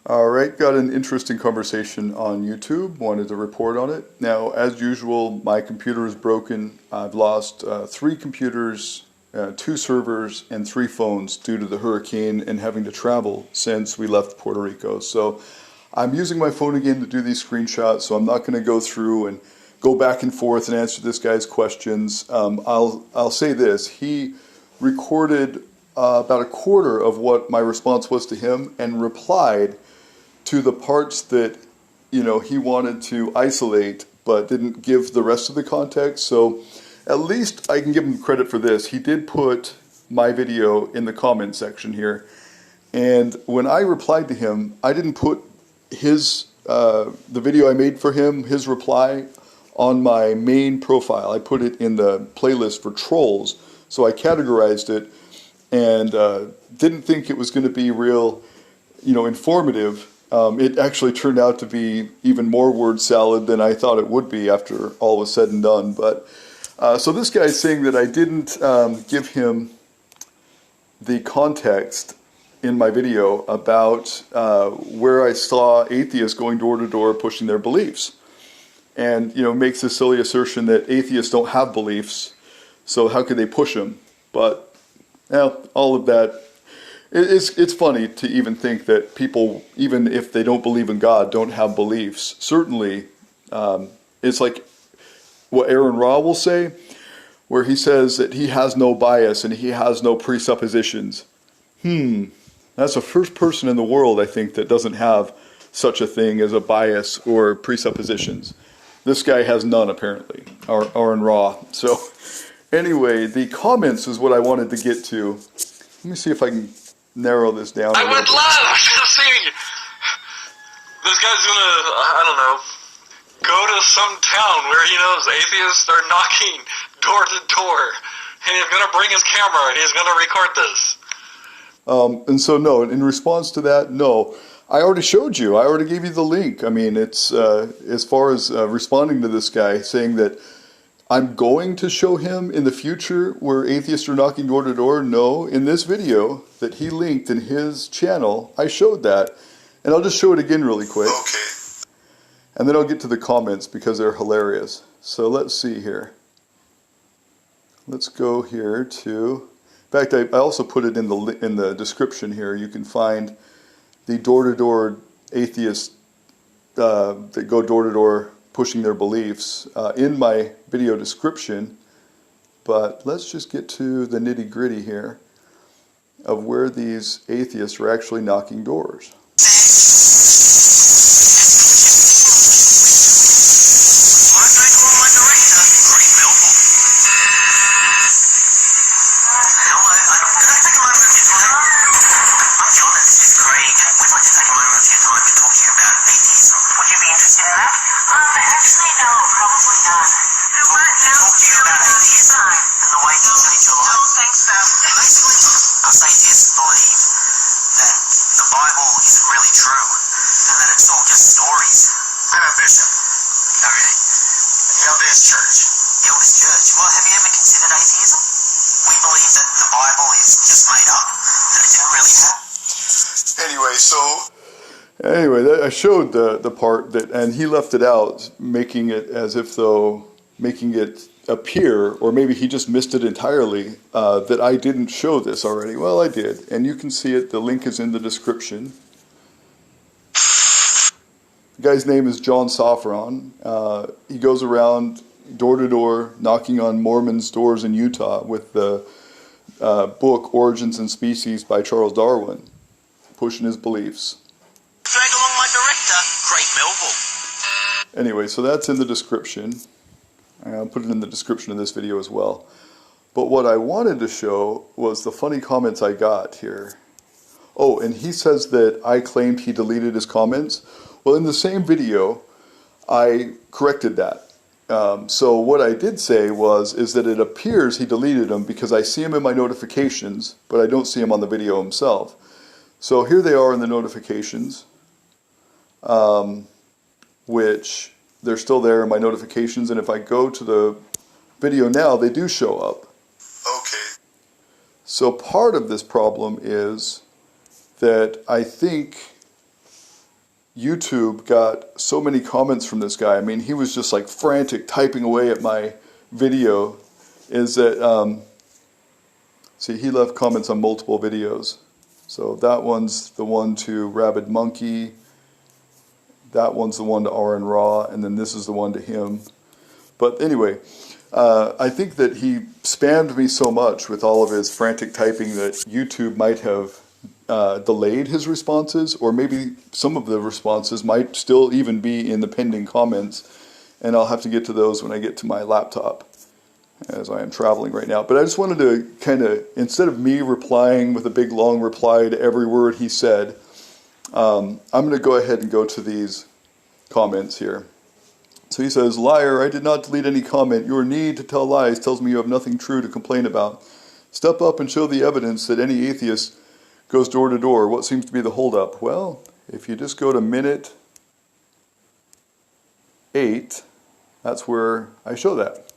Alright, got an interesting conversation on YouTube, wanted to report on it. Now, as usual, my computer is broken. I've lost 3 computers, 2 servers, and 3 phones due to the hurricane and having to travel since we left Puerto Rico. So I'm using my phone again to do these screenshots, so I'm not going to go through and go back and forth and answer this guy's questions. I'll say this, he recorded about a quarter of what my response was to him and replied to the parts that, he wanted to isolate but didn't give the rest of the context. So at least I can give him credit for this. He did put my video in the comment section here. And when I replied to him, I didn't put his the video I made for him, his reply, on my main profile. I put it in the playlist for trolls. So I categorized it and didn't think it was going to be real, informative. It actually turned out to be even more word salad than I thought it would be after all was said and done. But so this guy is saying that I didn't give him the context in my video about where I saw atheists going door to door pushing their beliefs. And, makes this silly assertion that atheists don't have beliefs, so how could they push them? But, all of that, it's funny to even think that people, even if they don't believe in God, don't have beliefs. Certainly, it's like what AronRa will say, where he says that he has no bias and he has no presuppositions. That's the first person in the world, I think, that doesn't have such a thing as a bias or presuppositions. This guy has none, apparently, AronRa. So, anyway, the comments is what I wanted to get to. Let me see if I can narrow this down. I would love to see this guy's gonna, go to some town where he knows atheists are knocking door to door, and he's gonna bring his camera and he's gonna record this. And so, no, in response to that, no. I already showed you. I already gave you the link. I mean, it's as far as responding to this guy, saying that I'm going to show him in the future where atheists are knocking door to door. No, in this video that he linked in his channel, I showed that. And I'll just show it again really quick. Okay. And then I'll get to the comments because they're hilarious. So let's see here. Let's go here to... In fact, I also put it in the description here. You can find the door-to-door atheists that go door-to-door pushing their beliefs in my video description. But let's just get to the nitty-gritty here of where these atheists are actually knocking doors. Actually, no, probably not. Do what now? Talking about atheism and the way to change your life. I don't think so. Basically, us atheists believe that the Bible isn't really true and that it's all just stories. I'm a bishop. Oh, really? The LDS Church. The LDS Church. Well, have you ever considered atheism? We believe that the Bible is just made up, that it didn't really happen. Anyway, I showed the part that, and he left it out, making it as if though, making it appear, or maybe he just missed it entirely, that I didn't show this already. Well, I did, and you can see it. The link is in the description. The guy's name is John Safran. He goes around door to door, knocking on Mormons' doors in Utah with the book Origins and Species by Charles Darwin, pushing his beliefs. Drag along my director, Craig Melville. Anyway, so that's in the description. I'll put it in the description of this video as well. But what I wanted to show was the funny comments I got here. Oh, and he says that I claimed he deleted his comments. Well, in the same video, I corrected that. So what I did say is that it appears he deleted them because I see him in my notifications, but I don't see him on the video himself. So here they are in the notifications. Which they're still there in my notifications, and if I go to the video now, they do show up. Okay. So part of this problem is that I think YouTube got so many comments from this guy. I mean, he was just like frantic, typing away at my video. Is that, see, he left comments on multiple videos. So that one's the one to Rabid Monkey. That one's the one to AronRa. And then this is the one to him. But anyway, I think that he spammed me so much with all of his frantic typing that YouTube might have delayed his responses, or maybe some of the responses might still even be in the pending comments, and I'll have to get to those when I get to my laptop, as I am traveling right now. But I just wanted to kind of, instead of me replying with a big long reply to every word he said, I'm going to go ahead and go to these comments here. So he says, "Liar, I did not delete any comment. Your need to tell lies tells me you have nothing true to complain about. Step up and show the evidence that any atheist goes door to door. What seems to be the holdup?" Well, if you just go to minute 8, that's where I show that.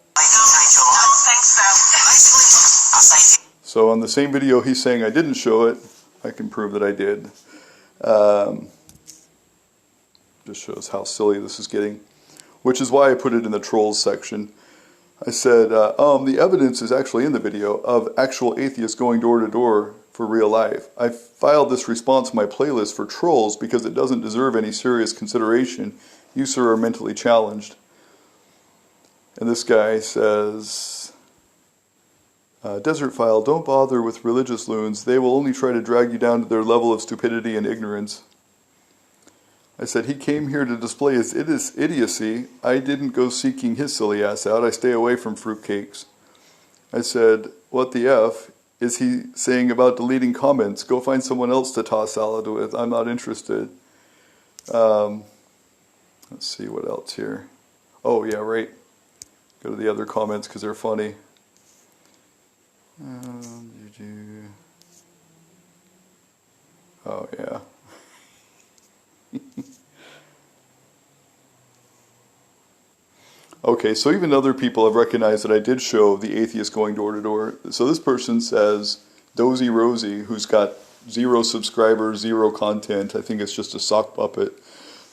So on the same video he's saying I didn't show it, I can prove that I did. Just shows how silly this is getting, which is why I put it in the trolls section. I said, the evidence is actually in the video of actual atheists going door to door for real life. I filed this response in my playlist for trolls because it doesn't deserve any serious consideration. You, sir, are mentally challenged. And this guy says, Desertphile, don't bother with religious loons. They will only try to drag you down to their level of stupidity and ignorance. I said, he came here to display his idiocy. I didn't go seeking his silly ass out. I stay away from fruitcakes. I said, what the F is he saying about deleting comments? Go find someone else to toss salad with. I'm not interested. Let's see what else here. Oh, yeah, right. Go to the other comments because they're funny. Oh, yeah. Okay, so even other people have recognized that I did show the atheist going door to door. So this person says, Dozy Rosie, who's got 0 subscribers, 0 content, I think it's just a sock puppet,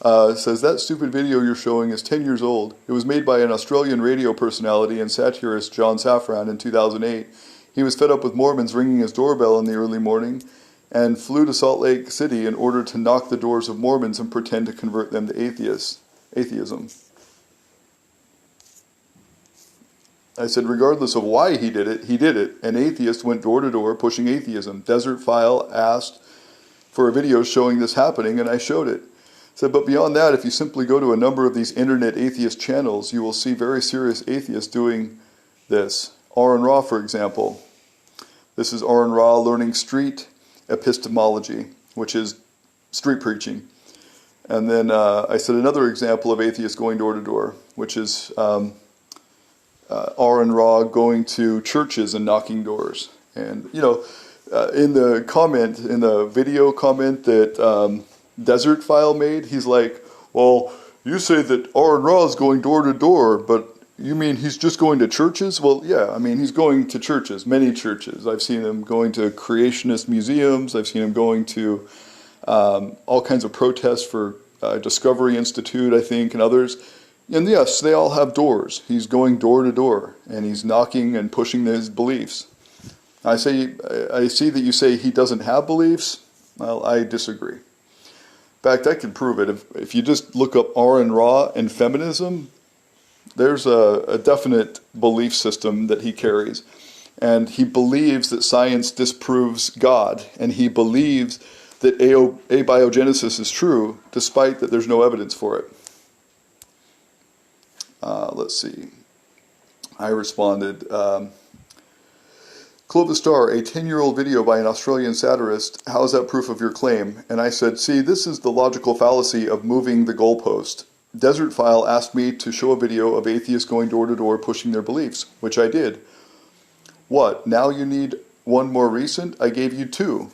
says, that stupid video you're showing is 10 years old. It was made by an Australian radio personality and satirist, John Safran, in 2008. He was fed up with Mormons ringing his doorbell in the early morning and flew to Salt Lake City in order to knock the doors of Mormons and pretend to convert them to atheism. I said, regardless of why he did it, An atheist went door to door pushing atheism. Desertphile asked for a video showing this happening, and I showed it. I said, but beyond that, if you simply go to a number of these internet atheist channels, you will see very serious atheists doing this. AronRa, for example. This is AronRa learning street epistemology, which is street preaching. And then I said another example of atheists going door to door, which is AronRa going to churches and knocking doors. And, you know, in the video comment that Desertphile made, he's like, well, you say that AronRa is going door to door, but you mean he's just going to churches? Well, yeah, I mean, he's going to churches, many churches. I've seen him going to creationist museums. I've seen him going to all kinds of protests for Discovery Institute, I think, and others. And yes, they all have doors. He's going door to door, and he's knocking and pushing his beliefs. I see that you say he doesn't have beliefs. Well, I disagree. In fact, I can prove it. If you just look up AronRa and feminism, there's a definite belief system that he carries. And he believes that science disproves God, and he believes that abiogenesis is true, despite that there's no evidence for it. Let's see. I responded, Clovis Star, a 10-year-old video by an Australian satirist, how is that proof of your claim? And I said, see, this is the logical fallacy of moving the goalpost. Desertphile asked me to show a video of atheists going door to door pushing their beliefs, which I did. What, now you need one more recent? I gave you 2.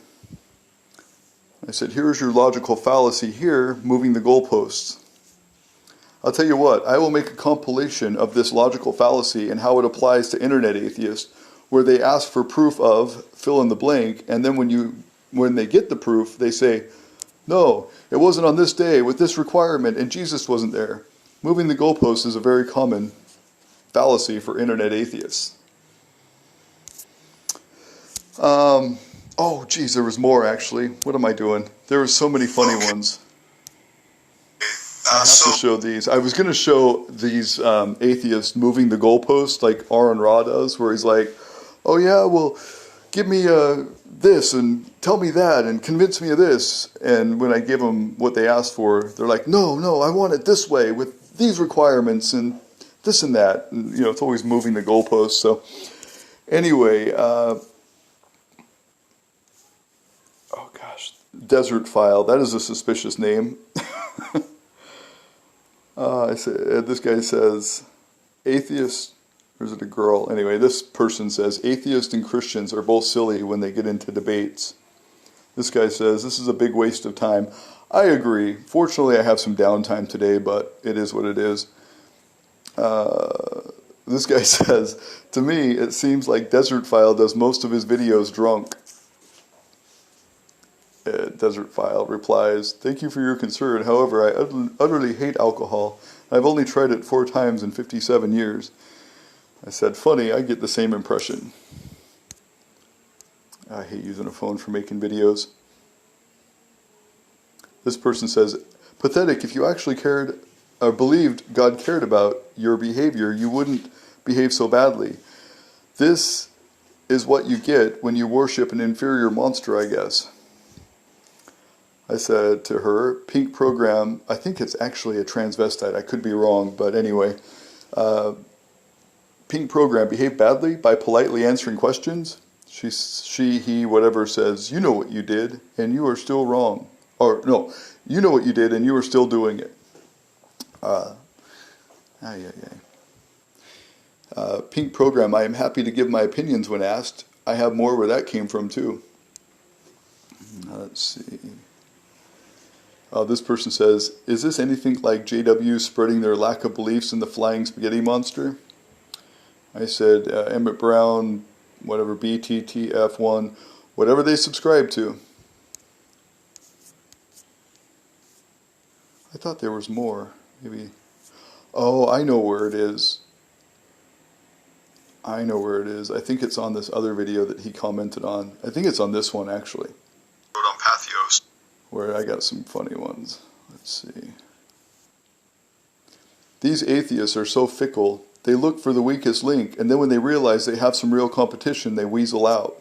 I said, here's your logical fallacy here, moving the goalposts. I'll tell you what, I will make a compilation of this logical fallacy and how it applies to internet atheists, where they ask for proof of fill in the blank, and then when they get the proof, they say, No, it wasn't on this day with this requirement and Jesus wasn't there. Moving the goalposts is a very common fallacy for internet atheists. Oh, geez, there was more actually. What am I doing? There were so many funny ones. I have to show these. I was going to show these atheists moving the goalpost like AronRa does, where he's like, oh yeah, well, give me this and tell me that and convince me of this. And when I give them what they asked for, they're like, no, I want it this way with these requirements and this and that. And, you know, it's always moving the goalpost. So anyway, oh gosh, Desertphile. That is a suspicious name. This guy says, atheist, or is it a girl? Anyway, this person says, atheists and Christians are both silly when they get into debates. This guy says, this is a big waste of time. I agree. Fortunately, I have some downtime today, but it is what it is. This guy says, to me, it seems like Desertphile does most of his videos drunk. Desertphile replies, thank you for your concern. However, I utterly hate alcohol. I've only tried it 4 times in 57 years. I said, funny, I get the same impression. I hate using a phone for making videos. This person says, pathetic, if you actually cared or believed God cared about your behavior, you wouldn't behave so badly. This is what you get when you worship an inferior monster, I guess. I said to her, pink program, I think it's actually a transvestite, I could be wrong, but anyway. Pink program, behave badly by politely answering questions. She, he, whatever says, you know what you did and you are still wrong. Or no, you know what you did and you are still doing it. Pink program, I am happy to give my opinions when asked. I have more where that came from too. Let's see. This person says, is this anything like JW spreading their lack of beliefs in the flying spaghetti monster? I said, Emmett Brown, whatever, BTTF1, whatever they subscribe to. I thought there was more. Maybe. Oh, I know where it is. I know where it is. I think it's on this other video that he commented on. I think it's on this one, actually. On Pathos. Where I got some funny ones. Let's see. These atheists are so fickle. They look for the weakest link, and then when they realize they have some real competition, they weasel out.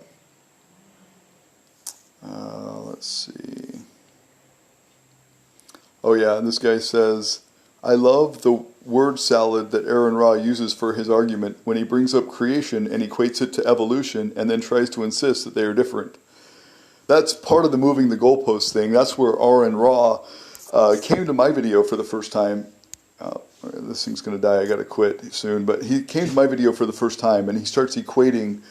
Let's see. Oh yeah, and this guy says, I love the word salad that AronRa uses for his argument when he brings up creation and equates it to evolution and then tries to insist that they are different. That's part of the moving the goalpost thing. That's where AronRa came to my video for the first time. This thing's going to die. I got to quit soon. But he came to my video for the first time, and he starts equating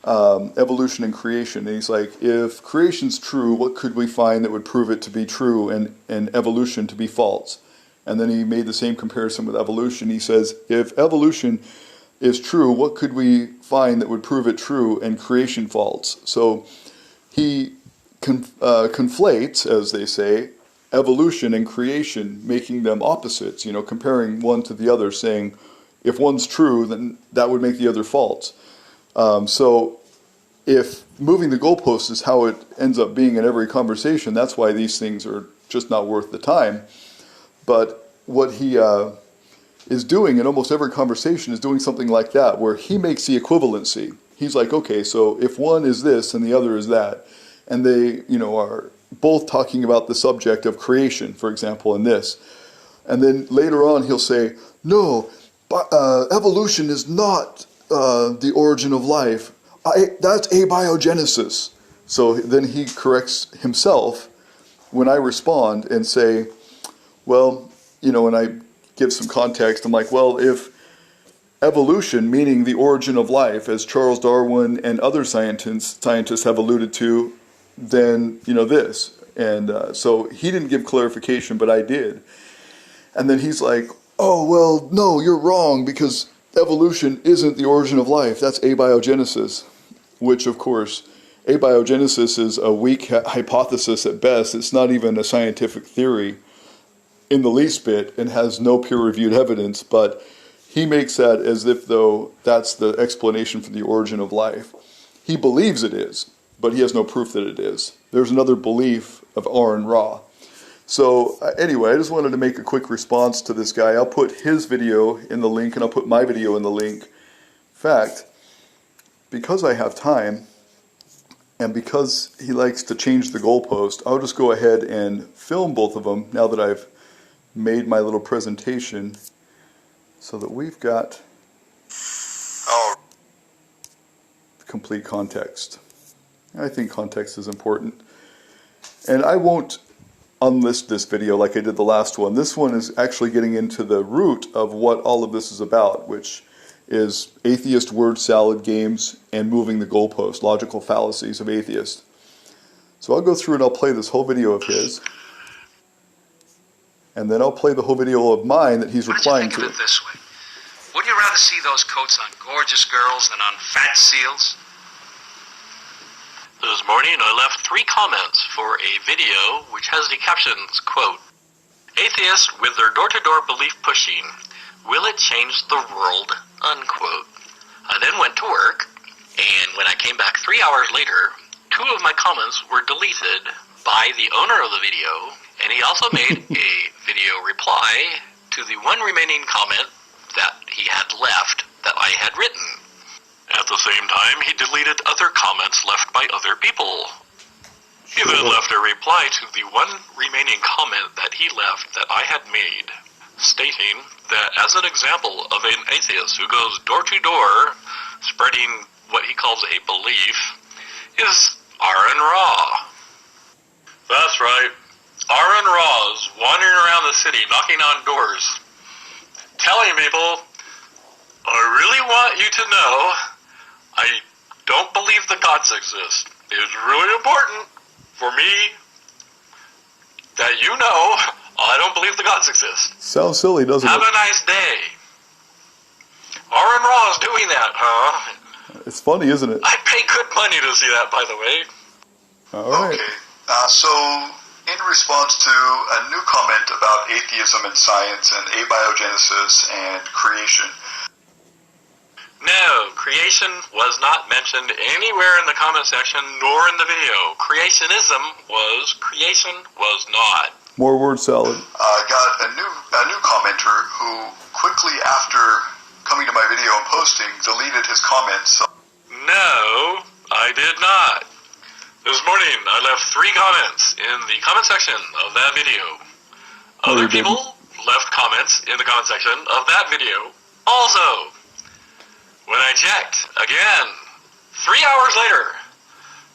evolution and creation. And he's like, if creation's true, what could we find that would prove it to be true and evolution to be false? And then he made the same comparison with evolution. He says, if evolution is true, what could we find that would prove it true and creation false? So he conflates, as they say, evolution and creation, making them opposites, you know, comparing one to the other, saying if one's true, then that would make the other false. So if moving the goalposts is how it ends up being in every conversation, that's why these things are just not worth the time. But what he is doing in almost every conversation is doing something like that, where he makes the equivalency. He's like, okay, so if one is this and the other is that, and they, you know, are both talking about the subject of creation, for example, in this. And then later on he'll say, no, evolution is not the origin of life. That's abiogenesis. So then he corrects himself when I respond and say, well, you know, and I give some context. I'm like, well, if evolution, meaning the origin of life, as Charles Darwin and other scientists have alluded to, then, you know, this. And so he didn't give clarification, but I did. And then he's like, oh, well, no, you're wrong, because evolution isn't the origin of life. That's abiogenesis, which, of course, abiogenesis is a weak hypothesis at best. It's not even a scientific theory in the least bit and has no peer-reviewed evidence, but he makes that as if though that's the explanation for the origin of life. He believes it is, but he has no proof that it is. There's another belief of AronRa. So anyway, I just wanted to make a quick response to this guy. I'll put his video in the link and I'll put my video in the link. In fact, because I have time and because he likes to change the goalpost, I'll just go ahead and film both of them now that I've made my little presentation so that we've got complete context. I think context is important. And I won't unlist this video like I did the last one. This one is actually getting into the root of what all of this is about, which is atheist word salad games and moving the goalpost, logical fallacies of atheists. So I'll go through and I'll play this whole video of his, and then I'll play the whole video of mine that he's replying to. Why don't you think of it this way? Would you rather see those coats on gorgeous girls than on fat seals? This morning I left 3 comments for a video which has the captions, quote, "Atheists with their door-to-door belief pushing, will it change the world?" unquote. I then went to work, and when I came back 3 hours later, 2 of my comments were deleted by the owner of the video, and he also made a video reply to the 1 remaining comment that he had left that I had written. At the same time, he deleted other comments left by other people. He then left a reply to the 1 remaining comment that he left that I had made, stating that as an example of an atheist who goes door to door spreading what he calls a belief is AronRa. That's right. AronRa is wandering around the city knocking on doors, telling people, "I really want you to know I don't believe the gods exist. It's really important for me that you know I don't believe the gods exist. Sounds silly, doesn't it? Have a nice day." AronRa is doing that, huh? It's funny, isn't it? I pay good money to see that, by the way. All right. Okay, so in response to a new comment about atheism and science and abiogenesis and creation. No, creation was not mentioned anywhere in the comment section nor in the video. Creationism was, creation was not. More word salad. I got a new commenter who quickly after coming to my video and posting deleted his comments. No, I did not. This morning I left 3 comments in the comment section of that video. Other people left comments in the comment section of that video also. When I checked, again, 3 hours later,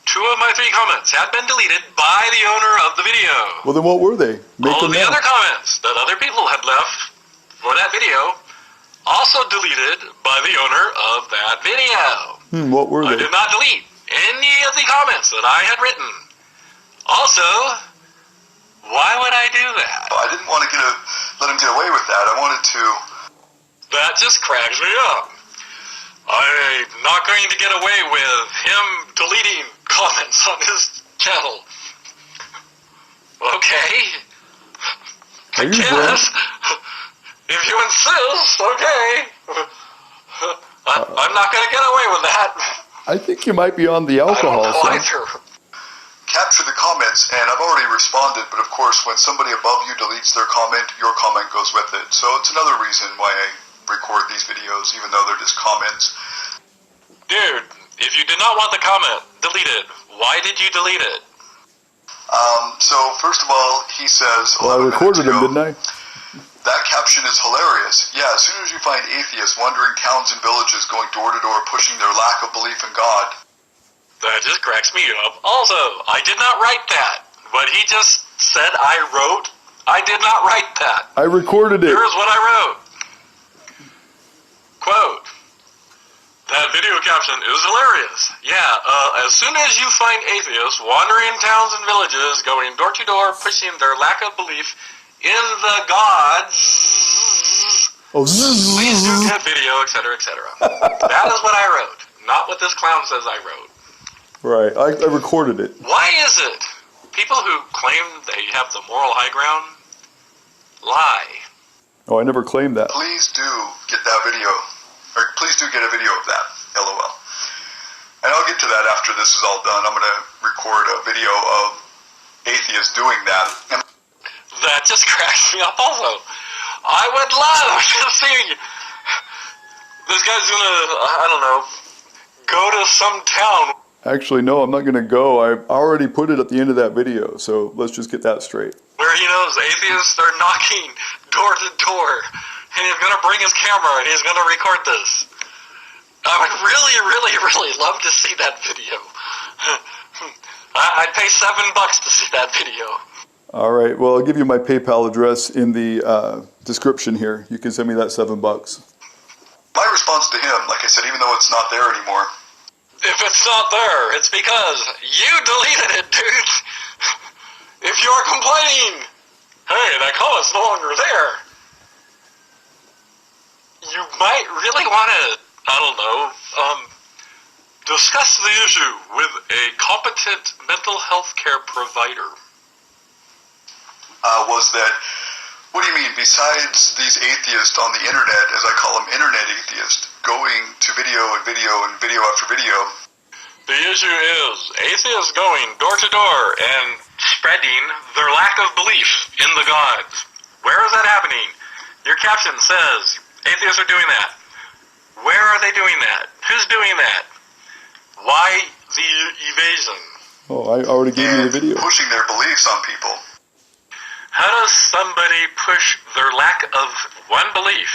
2 of my 3 comments had been deleted by the owner of the video. Well, then what were they? All of the other comments that other people had left for that video also deleted by the owner of that video. What were I they? did not delete any of the comments that I had written. Also, why would I do that? I didn't want to let him get away with that. I wanted to... That just cracks me up. I'm not going to get away with him deleting comments on his channel. Okay. I guess. If you insist, okay. I'm not going to get away with that. I think you might be on the alcohol. I don't know either. Capture the comments, and I've already responded, but of course when somebody above you deletes their comment, your comment goes with it. So it's another reason why I record these videos, even though they're just comments. Dude, if you did not want the comment deleted, why did you delete it? So first of all, he says, well, I recorded them, didn't I? That caption is hilarious. Yeah, as soon as you find atheists wandering towns and villages going door to door pushing their lack of belief in God. That just cracks me up. Also, I did not write that. What he just said I wrote, I did not write that. I recorded it. Here's what I wrote. Quote, that video caption is hilarious. Yeah, as soon as you find atheists wandering towns and villages, going door to door, pushing their lack of belief in the gods, please do that video, etc., etc. That is what I wrote, not what this clown says I wrote. Right. I recorded it. Why is it people who claim they have the moral high ground lie? Oh, I never claimed that. Please do get that video, or please do get a video of that, LOL. And I'll get to that after this is all done. I'm going to record a video of atheists doing that. And That just cracks me up also. I would love to see this guy's gonna, I don't know, go to some town. Actually, no, I'm not going to go. I already put it at the end of that video, so let's just get that straight. Where he knows atheists are knocking door to door, and he's going to bring his camera and he's going to record this. I would really, really, really love to see that video. I'd pay $7 to see that video. All right, well, I'll give you my PayPal address in the description here. You can send me that $7. my response to him, like I said, even though it's not there anymore, If it's not there, it's because you deleted it, dude. If you're complaining, hey, that comment's no longer there, you might really want to, I don't know, discuss the issue with a competent mental health care provider. was that, what do you mean, besides these atheists on the internet, as I call them, internet atheists, going to video and video and video after video? The issue is atheists going door to door and spreading their lack of belief in the gods. Where is that happening? Your caption says atheists are doing that. Where are they doing that? Who's doing that? Why the evasion? Oh, I already gave you the video. Pushing their beliefs on people. How does somebody push their lack of one belief?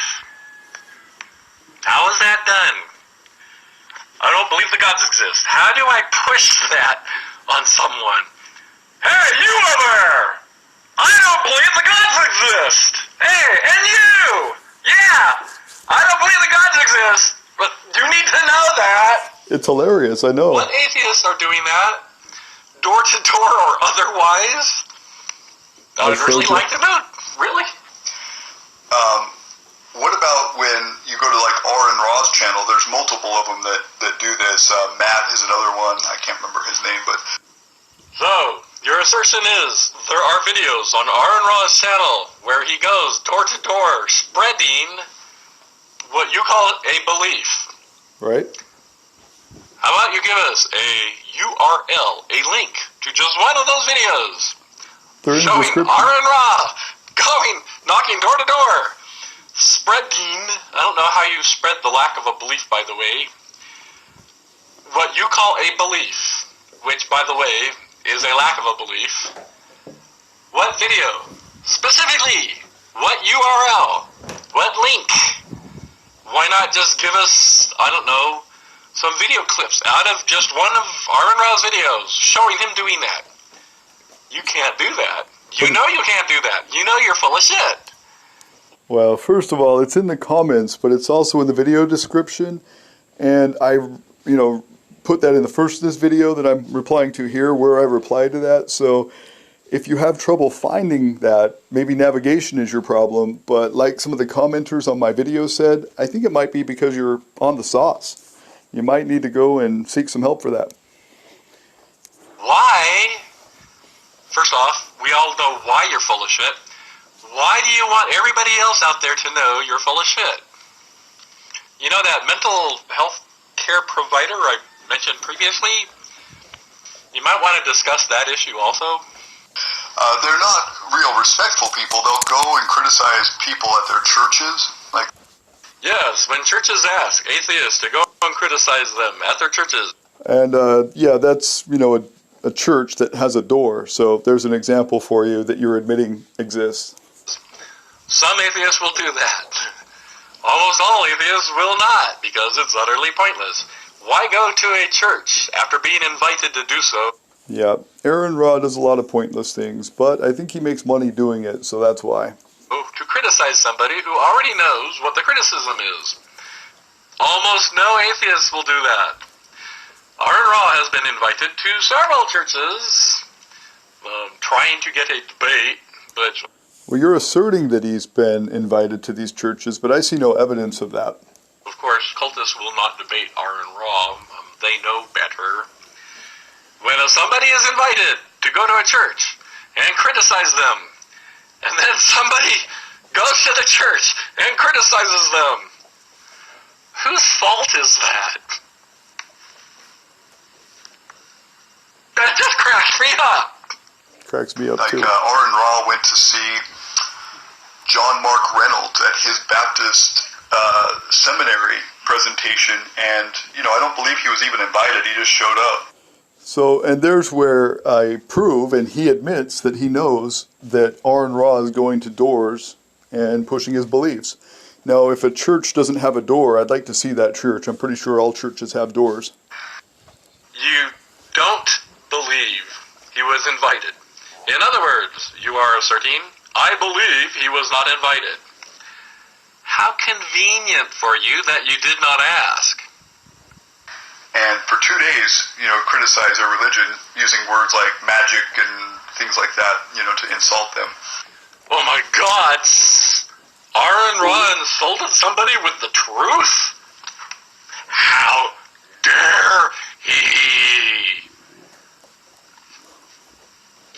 How is that done? I don't believe the gods exist. How do I push that on someone? Hey, you over there! I don't believe the gods exist! Hey, and you! Yeah! I don't believe the gods exist, but you need to know that! It's hilarious, I know. What atheists are doing that? Door to door or otherwise? I would really like to know. Really? What about when you go to like AronRa's channel? There's multiple of them that do this. Matt is another one. I can't remember his name, but... So, your assertion is there are videos on AronRa's channel where he goes door to door spreading what you call a belief. Right? How about you give us a URL, a link to just one of those videos They're in the showing description. AronRa going, knocking door to door, spreading, I don't know how you spread the lack of a belief, by the way, what you call a belief, which, by the way, is a lack of a belief. What video? Specifically, what URL? What link? Why not just give us, I don't know, some video clips out of just one of AronRa's videos showing him doing that? You can't do that. You know you can't do that. You know you're full of shit. Well, first of all, it's in the comments, but it's also in the video description. And I, put that in the first of this video that I'm replying to here, where I replied to that. So if you have trouble finding that, maybe navigation is your problem. But like some of the commenters on my video said, I think it might be because you're on the sauce. You might need to go and seek some help for that. Why? First off, we all know why you're full of shit. Why do you want everybody else out there to know you're full of shit? You know that mental health care provider I mentioned previously? You might want to discuss that issue also. They're not real respectful people. They'll go and criticize people at their churches. Like, Yes, when churches ask atheists to go and criticize them at their churches. And yeah, that's, a church that has a door. So there's an example for you that you're admitting exists. Some atheists will do that. Almost all atheists will not, because it's utterly pointless. Why go to a church after being invited to do so? Yeah, AronRa does a lot of pointless things, but I think he makes money doing it, so that's why. To criticize somebody who already knows what the criticism is. Almost no atheists will do that. AronRa has been invited to several churches, trying to get a debate, but... Well, you're asserting that he's been invited to these churches, but I see no evidence of that. Of course, cultists will not debate AronRa. They know better. when somebody is invited to go to a church and criticize them, and then somebody goes to the church and criticizes them, whose fault is that? That just cracks me up. Cracks me up Like too. AronRa went to see John Mark Reynolds at his Baptist seminary presentation, and I don't believe he was even invited. He just showed up. So, and there's where I prove, and he admits that he knows that AronRa is going to doors and pushing his beliefs. Now, if a church doesn't have a door, I'd like to see that church. I'm pretty sure all churches have doors. You don't believe he was invited. In other words, you are asserting, I believe he was not invited. How convenient for you that you did not ask. And for 2 days, criticize their religion using words like magic and things like that, to insult them. Oh my God! AronRa insulted somebody with the truth? How dare he?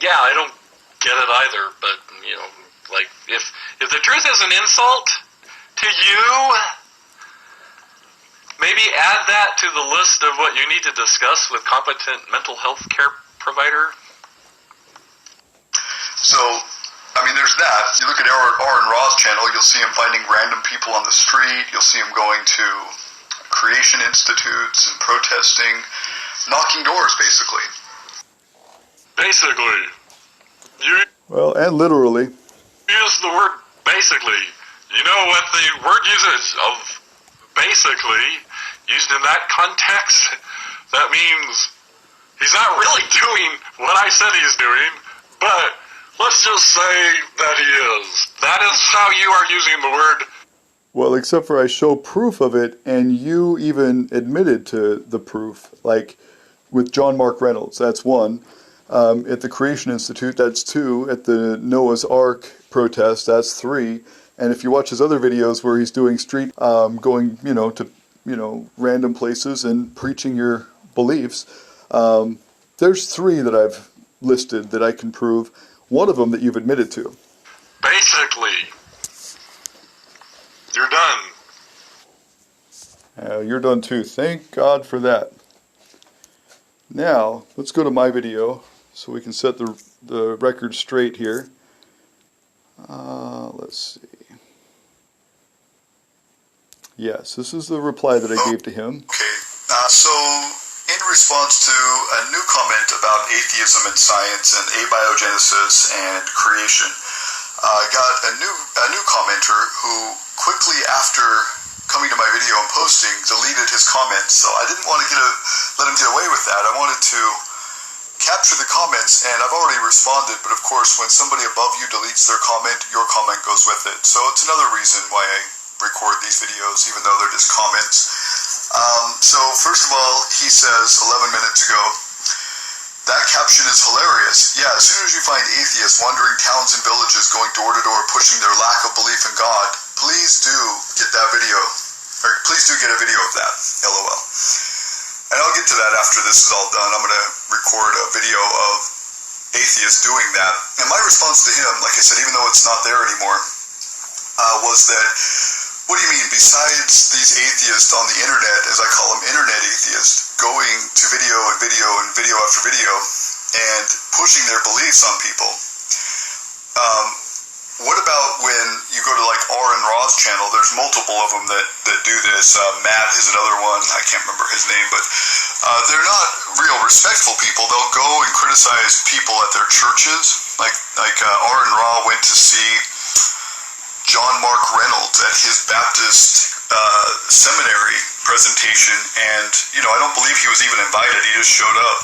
Yeah, I don't get it either, but, if the truth is an insult to you, maybe add that to the list of what you need to discuss with competent mental health care provider. So, there's that. You look at AronRa's channel, you'll see him finding random people on the street. You'll see him going to creation institutes and protesting, knocking doors, basically. Basically. You Well, and literally. use the word basically. You know what the word usage of basically, used in that context, that means he's not really doing what I said he's doing, but let's just say that he is. That is how you are using the word. Well, except for I show proof of it, and you even admitted to the proof. Like with John Mark Reynolds, that's one. At the Creation Institute, that's two. At the Noah's Ark protest, that's three. And if you watch his other videos where he's doing street, going, to, random places and preaching your beliefs, there's three that I've listed that I can prove. One of them that you've admitted to. Basically. You're done. You're done too. Thank God for that. Now, let's go to my video so we can set the record straight here. Let's see. Yes, this is the reply that I gave to him. Okay, so in response to a new comment about atheism and science and abiogenesis and creation, I got a new commenter who quickly after coming to my video and posting deleted his comments. So I didn't want to let him get away with that. I wanted to capture the comments, and I've already responded, but of course when somebody above you deletes their comment, your comment goes with it. So it's another reason why I record these videos, even though they're just comments. So first of all, he says 11 minutes ago, that caption is hilarious. Yeah, as soon as you find atheists wandering towns and villages, going door to door, pushing their lack of belief in God, please do get that video, or please do get a video of that, LOL. And I'll get to that after this is all done. I'm going to record a video of atheists doing that. And my response to him, like I said, even though it's not there anymore, was that, what do you mean, besides these atheists on the internet, as I call them, internet atheists, going to video and video and video after video and pushing their beliefs on people, what about when you go to like AronRa's channel? There's multiple of them that do this. Matt is another one. I can't remember his name, but they're not real respectful people. They'll go and criticize people at their churches. Like AronRa went to see John Mark Reynolds at his Baptist seminary presentation, and I don't believe he was even invited. He just showed up.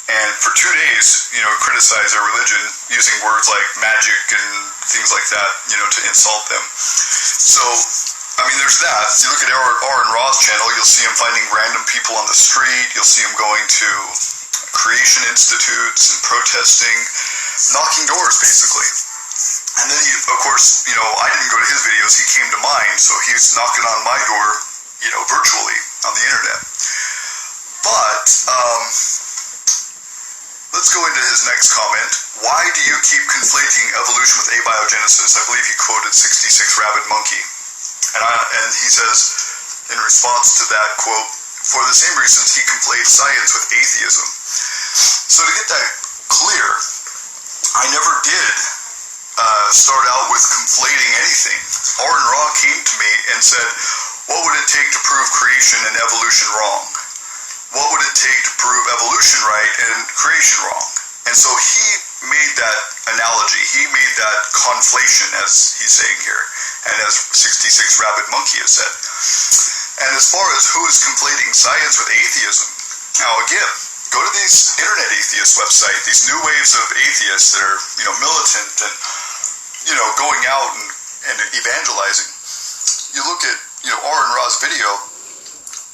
And for 2 days, criticize their religion using words like magic and things like that, to insult them. So, there's that. You look at AronRa's channel, you'll see him finding random people on the street. You'll see him going to creation institutes and protesting, knocking doors, basically. And then, of course, I didn't go to his videos. He came to mine, so he's knocking on my door, virtually on the internet. But Let's go into his next comment. Why do you keep conflating evolution with abiogenesis? I believe he quoted 66 Rabid Monkey. And he says, in response to that quote, for the same reasons he conflates science with atheism. So to get that clear, I never did start out with conflating anything. AronRa came to me and said, what would it take to prove creation and evolution wrong? What would it take to prove evolution right and creation wrong? And so he made that analogy, he made that conflation, as he's saying here, and as 66 Rabid Monkey has said. And as far as who is conflating science with atheism, now again, go to these internet atheist websites, these new waves of atheists that are, militant and, going out and evangelizing. You look at, AronRa's video,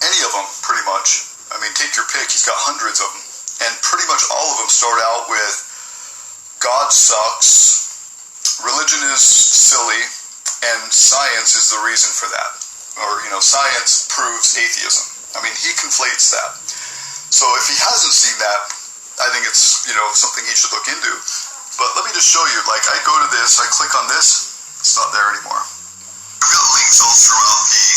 any of them, pretty much. I mean, take your pick, he's got hundreds of them. And pretty much all of them start out with, God sucks, religion is silly, and science is the reason for that. Or, science proves atheism. I mean, he conflates that. So if he hasn't seen that, I think it's, something he should look into. But let me just show you, like, I go to this, I click on this, it's not there anymore. I've got links all throughout the...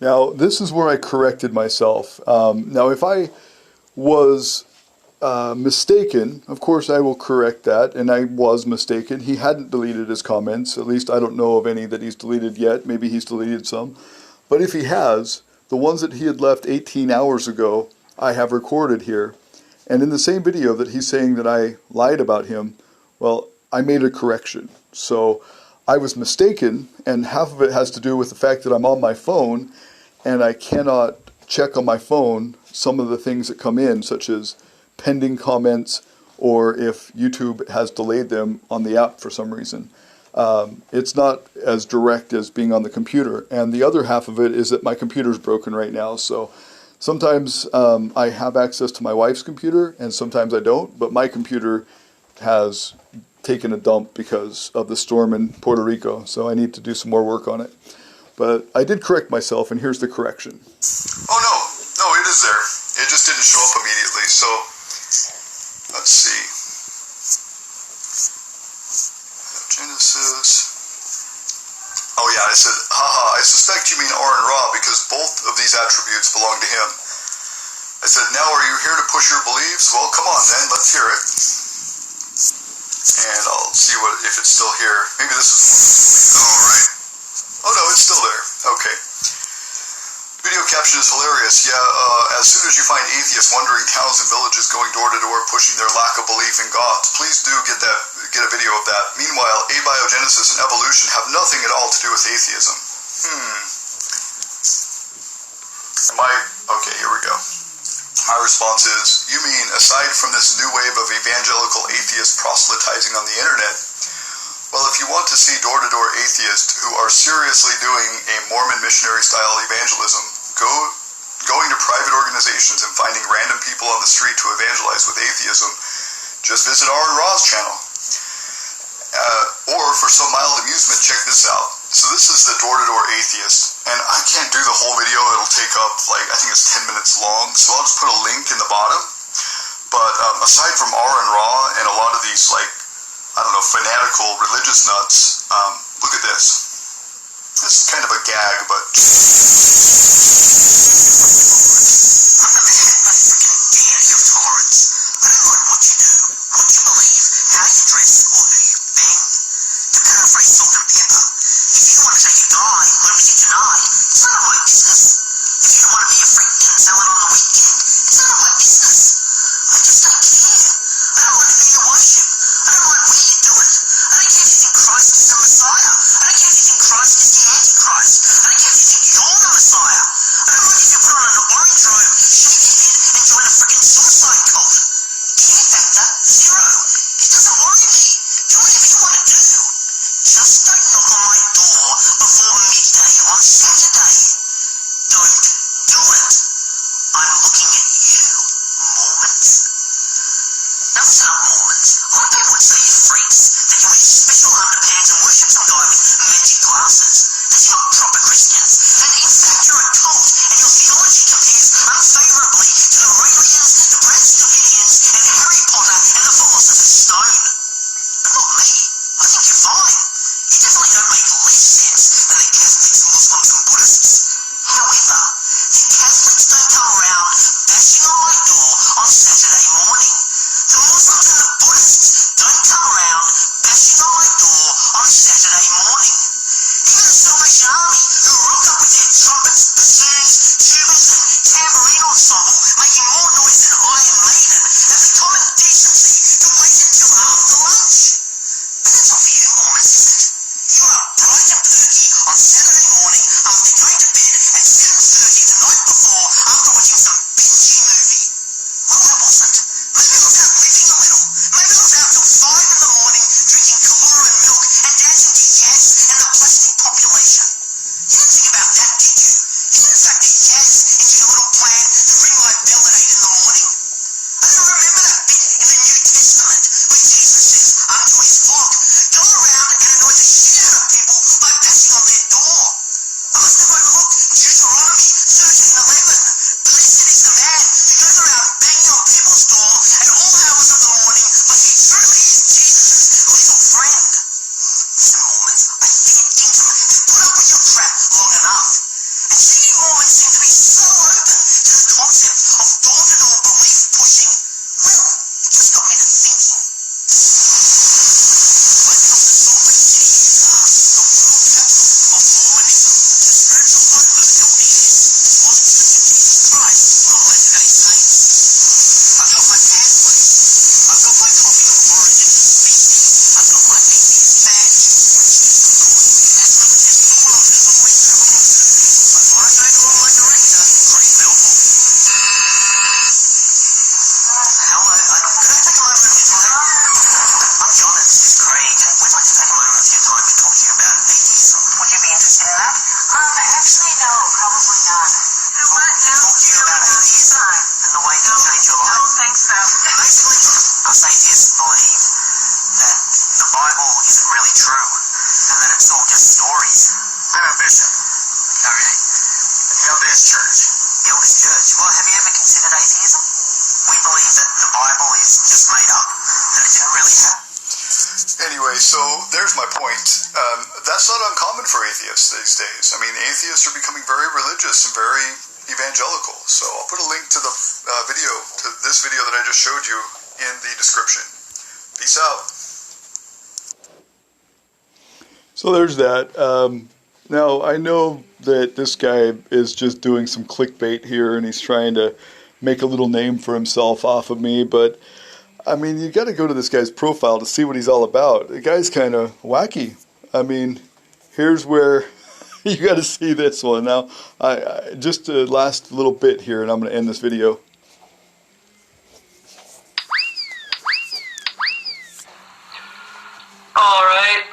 Now, this is where I corrected myself. Now, if I was mistaken, of course I will correct that, and I was mistaken. He hadn't deleted his comments, at least I don't know of any that he's deleted yet. Maybe he's deleted some. But if he has, the ones that he had left 18 hours ago, I have recorded here. And in the same video that he's saying that I lied about him, well, I made a correction. So I was mistaken, and half of it has to do with the fact that I'm on my phone, and I cannot check on my phone some of the things that come in, such as pending comments, or if YouTube has delayed them on the app for some reason. It's not as direct as being on the computer. And the other half of it is that my computer's broken right now, so sometimes I have access to my wife's computer, and sometimes I don't, but my computer has taken a dump because of the storm in Puerto Rico, so I need to do some more work on it. But I did correct myself, and here's the correction. Oh no, it is there. It just didn't show up immediately, so let's see. Genesis. Oh yeah, I said, haha, I suspect you mean AronRa because both of these attributes belong to him. I said, now are you here to push your beliefs? Well, come on then, let's hear it. And I'll see if it's still here. Maybe this is alright. Oh no, it's still there. Okay. Video caption is hilarious. Yeah, as soon as you find atheists wandering towns and villages going door to door pushing their lack of belief in God, please do get a video of that. Meanwhile, abiogenesis and evolution have nothing at all to do with atheism. Okay, here we go. My response is, you mean aside from this new wave of evangelical atheists proselytizing on the internet, well, if you want to see door-to-door atheists who are seriously doing a Mormon missionary-style evangelism, going to private organizations and finding random people on the street to evangelize with atheism, just visit AronRa's channel. Or for some mild amusement, check this out. So this is the door-to-door atheist, and I can't do the whole video. It'll take up, I think it's 10 minutes long, so I'll just put a link in the bottom. But aside from AronRa and a lot of these, fanatical religious nuts, look at this. This is kind of a gag, but... I'm the headmaster deity of tolerance. I don't like what you do, what you believe, how you dress, or who you bang. To paraphrase Salt and Pepper, if you want to take a guy, when was he denied? It's none of my business. If you want to be a freak and sell it on the weekend, it's none of my business. I just don't care. I don't mind who you worship. I don't mind where you do it. I don't care if you think Christ is the Messiah. I don't care if you think Christ is the Antichrist. I don't care if you think you're the Messiah. I isn't really true, and that it's all just stories. I'm a bishop. Okay. The LDS Church. The LDS Church. Well, have you ever considered atheism? We believe that the Bible is just made up, that it didn't really happen. Anyway, so there's my point. That's not uncommon for atheists these days. I mean, atheists are becoming very religious and very evangelical. So I'll put a link to the this video that I just showed you in the description. Peace out. So there's that. Now, I know that this guy is just doing some clickbait here, and he's trying to make a little name for himself off of me, but I mean, you got to go to this guy's profile to see what he's all about. The guy's kind of wacky. I mean, here's where you got to see this one. Now, I just the last little bit here, and I'm going to end this video. Alright,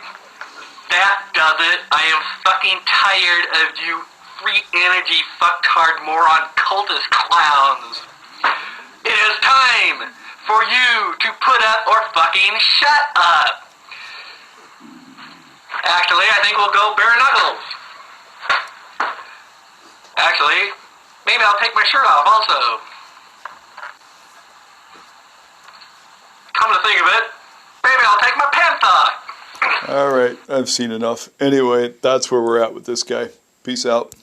that does it. I am fucking tired of you free energy fucktard moron cultist clowns. It is time for you to put up or fucking shut up. Actually, I think we'll go bare knuckles. Actually, maybe I'll take my shirt off also. Come to think of it, maybe I'll take my pants off. All right, I've seen enough. Anyway, that's where we're at with this guy. Peace out.